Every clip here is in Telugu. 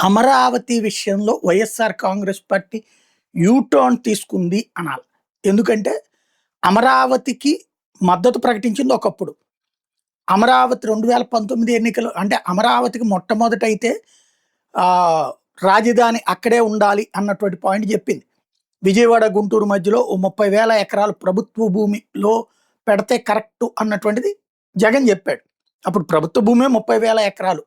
అమరావతి విషయంలో వైఎస్ఆర్ కాంగ్రెస్ పార్టీ యూటర్న్ తీసుకుంది అనాలి. ఎందుకంటే అమరావతికి మద్దతు ప్రకటించింది ఒకప్పుడు. అమరావతి 2019 ఎన్నికలు అంటే అమరావతికి మొట్టమొదటైతే ఆహ్, రాజధాని అక్కడే ఉండాలి అన్నటువంటి పాయింట్ చెప్పింది. విజయవాడ, గుంటూరు మధ్యలో ఓ 30,000 ఎకరాలు ప్రభుత్వ భూమిలో పెడితే కరెక్టు అన్నటువంటిది జగన్ చెప్పాడు. అప్పుడు ప్రభుత్వ భూమే 30,000 ఎకరాలు.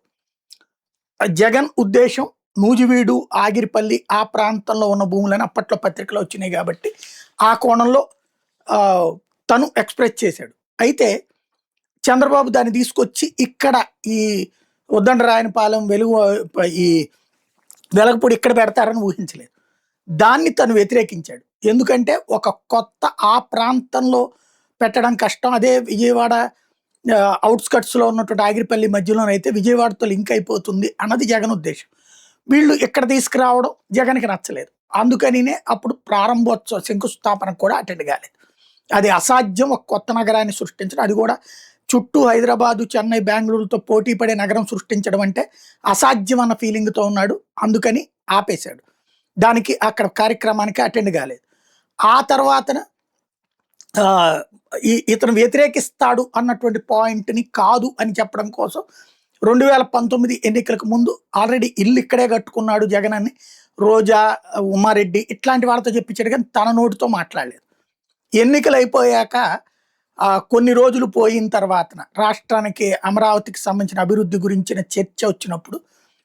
జగన్ ఉద్దేశ్యం నూజివీడు, ఆగిరిపల్లి ఆ ప్రాంతంలో ఉన్న భూములని అప్పట్లో పత్రికలో వచ్చినాయి కాబట్టి, ఆ కోణంలో ఆహ్, తను ఎక్స్‌ప్రెస్ చేశాడు. అయితే చంద్రబాబు దాన్ని తీసుకొచ్చి ఇక్కడ ఈ ఉద్దండరాయనపాలెం, ఈ వెలగపూడి ఇక్కడ పెడతారని ఊహించలేదు. దాన్ని తను వ్యతిరేకించాడు. ఎందుకంటే ఒక కొత్త ఆ ప్రాంతంలో పెట్టడం కష్టం. అదే విజయవాడ ఔట్‌స్కట్స్‌లో ఉన్నటువంటి ఆగిరిపల్లి మధ్యలోనైతే విజయవాడతో లింక్ అయిపోతుంది అన్నది జగన్ ఉద్దేశ్యం. వీళ్ళు ఇక్కడ తీసుకురావడం జగన్‌కి నచ్చలేదు. అందుకనినే అప్పుడు ప్రారంభోత్సవ శంకుస్థాపనకు కూడా అటెండ్ కాలేదు. అది అసాధ్యం ఒక కొత్త నగరాన్ని సృష్టించడం. అది కూడా చుట్టూ హైదరాబాదు, చెన్నై, బెంగుళూరుతో పోటీ పడే నగరం సృష్టించడం అంటే అసాధ్యం అన్న ఫీలింగ్‌తో ఉన్నాడు. అందుకని ఆపేశాడు. దానికి అక్కడ కార్యక్రమానికి అటెండ్ కాలేదు. ఆ తర్వాతన ఆహ్, ఇతను వ్యతిరేకిస్తాడు అన్నటువంటి పాయింట్‌ని కాదు అని చెప్పడం కోసం 2019 ఎన్నికలకు ముందు ఆల్రెడీ ఇల్లు ఇక్కడే కట్టుకున్నాడు జగన్ అని రోజా, ఉమారెడ్డి ఇట్లాంటి వాళ్ళతో చెప్పించాడు కానీ తన నోటితో మాట్లాడలేదు. ఎన్నికలయిపోయాక కొన్ని రోజులు పోయిన తర్వాతన రాష్ట్రానికి అమరావతికి సంబంధించిన అభివృద్ధి గురించిన చర్చ వచ్చినప్పుడు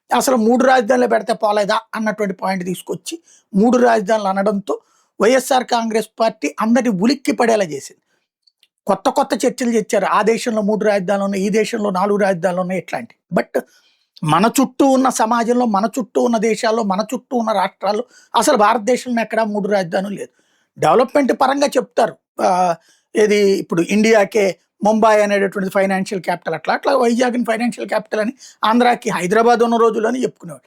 అసలు 3 రాజధానులు పెడితే పోలేదా అన్నటువంటి పాయింట్ తీసుకొచ్చి 3 రాజధానులు అనడంతో వైఎస్ఆర్ కాంగ్రెస్ పార్టీ అందరిని ఉలిక్కి పడేలా చేసింది. కొత్త కొత్త చర్చలు తెచ్చారు. ఆ దేశంలో 3 రాజధానులు ఉన్నాయి, ఈ దేశంలో 4 రాజధానులు ఉన్నాయి ఇట్లాంటివి. బట్ మన చుట్టూ ఉన్న సమాజంలో, మన చుట్టూ ఉన్న దేశాల్లో, మన చుట్టూ ఉన్న రాష్ట్రాల్లో అసలు భారతదేశంలో ఎక్కడా 3 రాజధానులు లేదు. డెవలప్‌మెంట్ పరంగా చెప్తారు. ఏది ఇప్పుడు ఇండియాకే ముంబై అనేటటువంటిది ఫైనాన్షియల్ క్యాపిటల్ అట్లా వైజాగ్‌ని ఫైనాన్షియల్ క్యాపిటల్ అని, ఆంధ్రాకి హైదరాబాద్ ఉన్న రోజుల్లోనే చెప్పుకునేవాడు.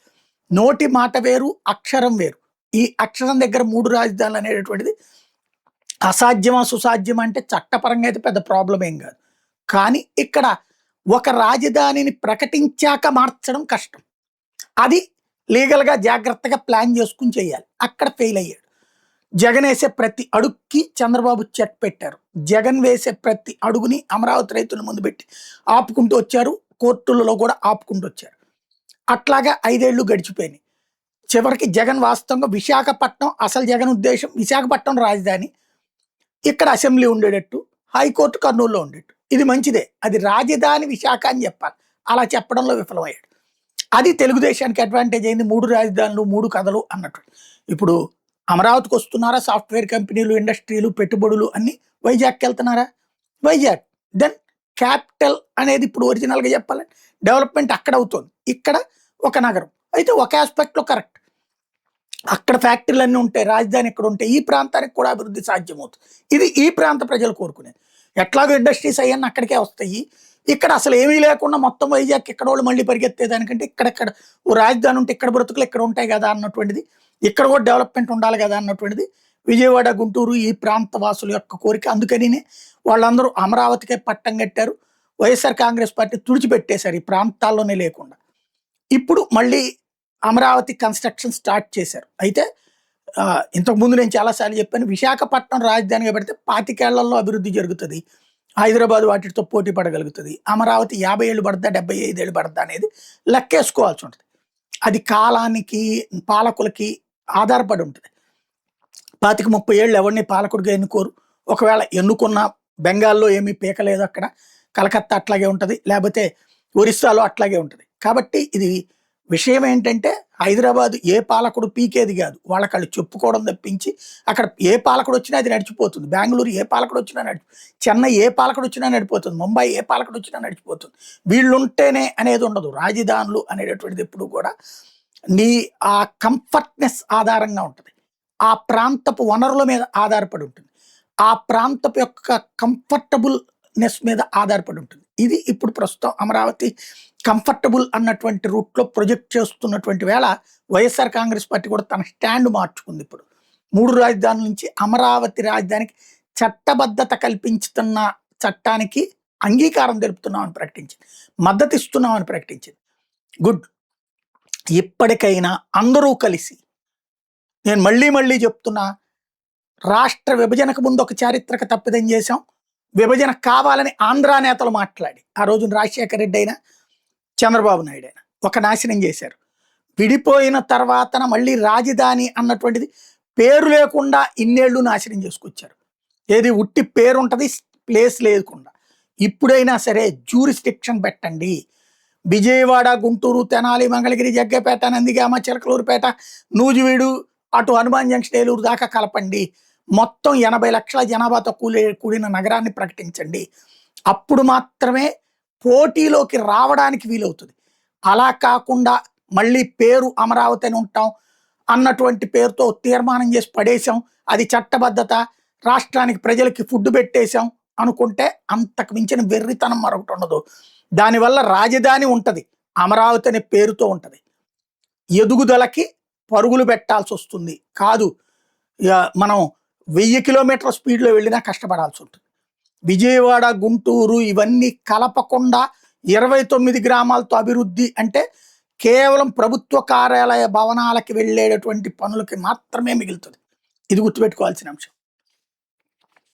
నోటి మాట వేరు, అక్షరం వేరు. ఈ అక్షరం దగ్గర 3 రాజధానులు అనేటటువంటిది అసాధ్యమా, సుసాధ్యమా అంటే చట్టపరంగా అయితే పెద్ద ప్రాబ్లమ్ ఏం కాదు. కానీ ఇక్కడ ఒక రాజధానిని ప్రకటించాక మార్చడం కష్టం. అది లీగల్‌గా జాగ్రత్తగా ప్లాన్ చేసుకొని చేయాలి. అక్కడ ఫెయిల్ అయ్యాడు. జగన్ వేసే ప్రతి అడుగుకి చంద్రబాబు చెక్ పెట్టారు. జగన్ వేసే ప్రతి అడుగుని అమరావతి రైతుల ముందు పెట్టి ఆపుకుంటూ వచ్చారు. కోర్టులలో కూడా ఆపుకుంటూ వచ్చారు. అట్లాగా 5 ఏళ్ళు గడిచిపోయినాయి. చివరికి జగన్ వాస్తవంగా విశాఖపట్నం అసలు జగన్ ఉద్దేశం విశాఖపట్నం రాజధాని. ఇక్కడ అసెంబ్లీ ఉండేటట్టు, హైకోర్టు కర్నూలులో ఉండేట్టు. ఇది మంచిదే. అది రాజధాని విశాఖ అని చెప్పాలి. అలా చెప్పడంలో విఫలమయ్యాడు. అది తెలుగుదేశానికి అడ్వాంటేజ్ అయింది. 3 రాజధానులు, 3 కథలు అన్నట్టు. ఇప్పుడు అమరావతికి వస్తున్నారా సాఫ్ట్‌వేర్ కంపెనీలు, ఇండస్ట్రీలు, పెట్టుబడులు అన్నీ వైజాగ్‌కి వెళ్తున్నారా? వైజాగ్. దెన్ క్యాపిటల్ అనేది ఇప్పుడు ఒరిజినల్‌గా చెప్పాలంటే డెవలప్‌మెంట్ అక్కడ అవుతుంది. ఇక్కడ ఒక నగరం. అయితే ఒక యాస్పెక్ట్‌లో కరెక్ట్. అక్కడ ఫ్యాక్టరీలన్నీ ఉంటాయి. రాజధాని ఇక్కడ ఉంటాయి. ఈ ప్రాంతానికి కూడా అభివృద్ధి సాధ్యమవుతుంది. ఇది ఈ ప్రాంత ప్రజలు కోరుకునేది. ఎట్లాగో ఇండస్ట్రీస్ అయన్నీ అక్కడికే వస్తాయి. ఇక్కడ అసలు ఏమీ లేకుండా మొత్తం వైజాగ్‌కి ఎక్కడోళ్ళు మళ్ళీ పరిగెత్తేదానికంటే ఇక్కడెక్కడ ఓ రాజధాని ఉంటే ఇక్కడ బ్రతుకులు ఇక్కడ ఉంటాయి కదా అన్నటువంటిది. ఇక్కడ కూడా డెవలప్‌మెంట్ ఉండాలి కదా అన్నటువంటిది విజయవాడ, గుంటూరు ఈ ప్రాంత వాసుల యొక్క కోరిక. అందుకనినే వాళ్ళందరూ అమరావతికే పట్టం కట్టారు. వైఎస్ఆర్ కాంగ్రెస్ పార్టీ తుడిచిపెట్టేశారు ఈ ప్రాంతాల్లోనే లేకుండా. ఇప్పుడు మళ్ళీ అమరావతి కన్‌స్ట్రక్షన్ స్టార్ట్ చేశారు. అయితే ఇంతకుముందు నేను చాలా సార్లు చెప్పాను. విశాఖపట్నం రాజధానిగా పెడితే 25 ఏళ్లలో అభివృద్ధి జరుగుతది. హైదరాబాద్ వాటితో పోటీ పడగలుగుతది. అమరావతి 50 ఏళ్ళు పడద్దా, 75 ఏళ్ళు పడద్దా అనేది లెక్కేసుకోవాల్సి ఉంటది. అది కాలానికి, పాలకులకి ఆధారపడి ఉంటది. 25, 30 ఏళ్ళు ఎవరిని పాలకుడిగా ఎన్నుకోరు. ఒకవేళ ఎన్నుకున్న బెంగాల్‌లో ఏమీ పీకలేదు అక్కడ. కలకత్తా అట్లాగే ఉంటది. లేపోతే ఒరిస్సాలో అట్లాగే ఉంటది. కాబట్టి ఇది విషయం ఏంటంటే హైదరాబాద్ ఏ పాలకుడు పీకేది కాదు. వాళ్ళకాళ్ళు చెప్పుకోవడం తప్పించి అక్కడ ఏ పాలకుడొచ్చినా అది నడిచిపోతుంది. బెంగుళూరు ఏ పాలకుడొచ్చినా చెన్నై ఏ పాలకుడొచ్చినా నడిపోతుంది. ముంబై ఏ పాలకుడొచ్చినా నడిచిపోతుంది. వీళ్ళుంటేనే అనేది ఉండదు. రాజధానులు అనేటటువంటిది ఎప్పుడు కూడా నీ ఆ కంఫర్ట్‌నెస్ ఆధారంగా ఉంటది. ఆ ప్రాంతపు వనరుల మీద ఆధారపడి ఉంటుంది. ఆ ప్రాంతపు యొక్క కంఫర్టబుల్‌నెస్ మీద ఆధారపడి ఉంటుంది. ఇది ఇప్పుడు ప్రస్తుతం అమరావతి కంఫర్టబుల్ అన్నటువంటి రూట్‌లో ప్రొజెక్ట్ చేస్తున్నటువంటి వేళ వైఎస్ఆర్ కాంగ్రెస్ పార్టీ కూడా తన స్టాండ్ మార్చుకుంది ఇప్పుడు. 3 రాజధానుల నుంచి అమరావతి రాజధానికి చట్టబద్ధత కల్పించుతున్న చట్టానికి అంగీకారం తెలుపుతున్నామని ప్రకటించింది. మద్దతిస్తున్నామని ప్రకటించింది. గుడ్. ఇప్పటికైనా అందరూ కలిసి, నేను మళ్ళీ మళ్ళీ చెప్తున్నా, రాష్ట్ర విభజనకు ముందు ఒక చారిత్రక తప్పిదం చేశాం. విభజన కావాలని ఆంధ్రా నేతలు మాట్లాడి, ఆ రోజున రాజశేఖర రెడ్డి అయినా, చంద్రబాబు నాయుడు అయినా ఒక నాశనం చేశారు. విడిపోయిన తర్వాతన మళ్ళీ రాజధాని అన్నటువంటిది పేరు లేకుండా ఇన్నేళ్లు నాశనం చేసుకొచ్చారు. ఏది ఉట్టి పేరు ఉంటుంది, ప్లేస్ లేకుండా. ఇప్పుడైనా సరే జ్యూరిస్డిక్షన్ పెట్టండి. విజయవాడ, గుంటూరు, తెనాలి, మంగళగిరి, జగ్గపేట, నందిగామ, చిలకలూరుపేట, నూజివీడు, అటు హనుమాన్ జంక్షన్, ఏలూరు దాకా కలపండి. మొత్తం 80 లక్షల జనాభాతో కూడిన నగరాన్ని ప్రకటించండి. అప్పుడు మాత్రమే పోటీలోకి రావడానికి వీలవుతుంది. అలా కాకుండా మళ్ళీ పేరు అమరావతి అని ఉంటాం అన్నటువంటి పేరుతో తీర్మానం చేసి పడేశాం, అది చట్టబద్ధత, రాష్ట్రానికి ప్రజలకి ఫుడ్ పెట్టేశాం అనుకుంటే అంతకు మించిన వెర్రితనం మరొకటి ఉండదు. దానివల్ల రాజధాని ఉంటుంది, అమరావతి అనే పేరుతో ఉంటుంది. ఎదుగుదలకి పరుగులు పెట్టాల్సి వస్తుంది. కాదు, మనం 1000 కిలోమీటర్ల స్పీడ్లో వెళ్ళినా కష్టపడాల్సి ఉంటుంది. విజయవాడ, గుంటూరు ఇవన్నీ కలపకుండా 29 గ్రామాలతో అభివృద్ధి అంటే కేవలం ప్రభుత్వ కార్యాలయ భవనాలకి వెళ్ళేటటువంటి పనులకి మాత్రమే మిగులుతుంది. ఇది గుర్తుపెట్టుకోవాల్సిన అంశం.